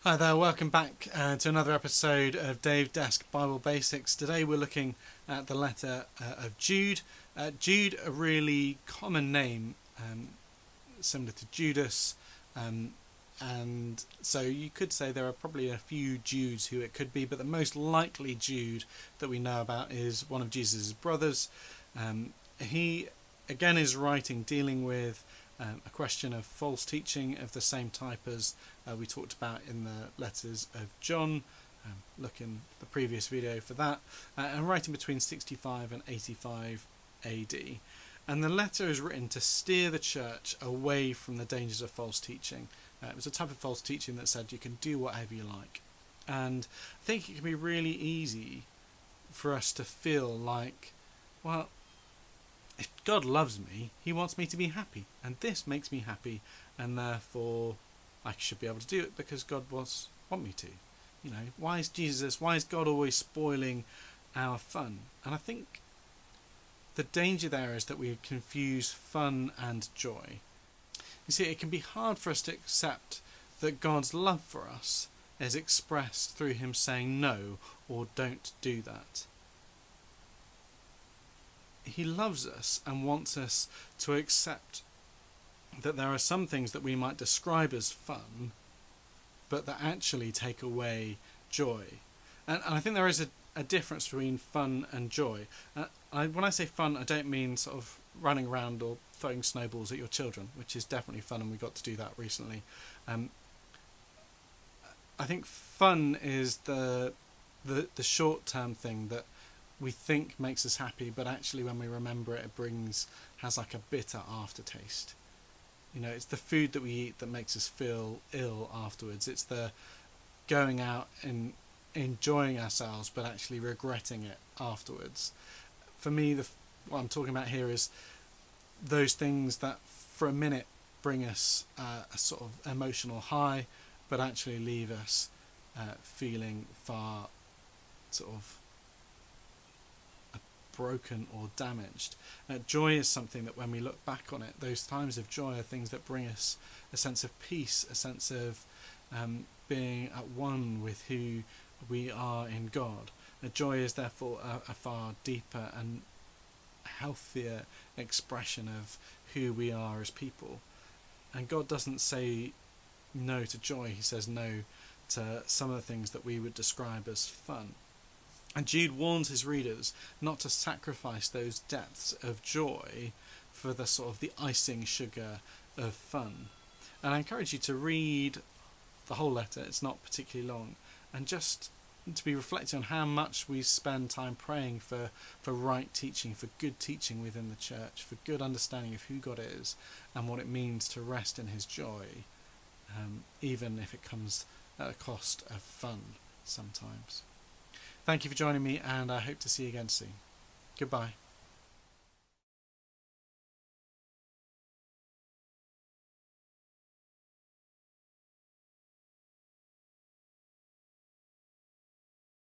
Hi there, welcome back to another episode of Dave Desk Bible Basics. Today we're looking at the letter of Jude. Jude, a really common name, similar to Judas, and so you could say there are probably a few Judes who it could be, but the most likely Jude that we know about is one of Jesus' brothers. He again is writing dealing with a question of false teaching of the same type as we talked about in the letters of John. Look in the previous video for that. And writing between 65 and 85 AD. And the letter is written to steer the church away from the dangers of false teaching. It was a type of false teaching that said you can do whatever you like. And I think it can be really easy for us to feel like, well, if God loves me, he wants me to be happy, and this makes me happy, and therefore I should be able to do it because God want me to. Why is God always spoiling our fun? And I think the danger there is that we confuse fun and joy. You see, it can be hard for us to accept that God's love for us is expressed through him saying no or don't do that. He loves us and wants us to accept that there are some things that we might describe as fun, but that actually take away joy. And I think there is a difference between fun and joy. When I say fun, I don't mean sort of running around or throwing snowballs at your children, which is definitely fun, and we got to do that recently. I think fun is the short-term thing that we think makes us happy, but actually when we remember it, has like a bitter aftertaste. It's the food that we eat that makes us feel ill afterwards. It's the going out and enjoying ourselves, but actually regretting it afterwards. For me, what I'm talking about here is those things that for a minute bring us a sort of emotional high, but actually leave us feeling far sort of broken or damaged. Joy is something that when we look back on it, those times of joy are things that bring us a sense of peace, a sense of being at one with who we are in God. Joy is therefore a far deeper and healthier expression of who we are as people. And God doesn't say no to joy, he says no to some of the things that we would describe as fun. And Jude warns his readers not to sacrifice those depths of joy for the sort of the icing sugar of fun. And I encourage you to read the whole letter, it's not particularly long, and just to be reflecting on how much we spend time praying for right teaching, for good teaching within the church, for good understanding of who God is and what it means to rest in his joy, even if it comes at a cost of fun sometimes. Thank you for joining me, and I hope to see you again soon. Goodbye.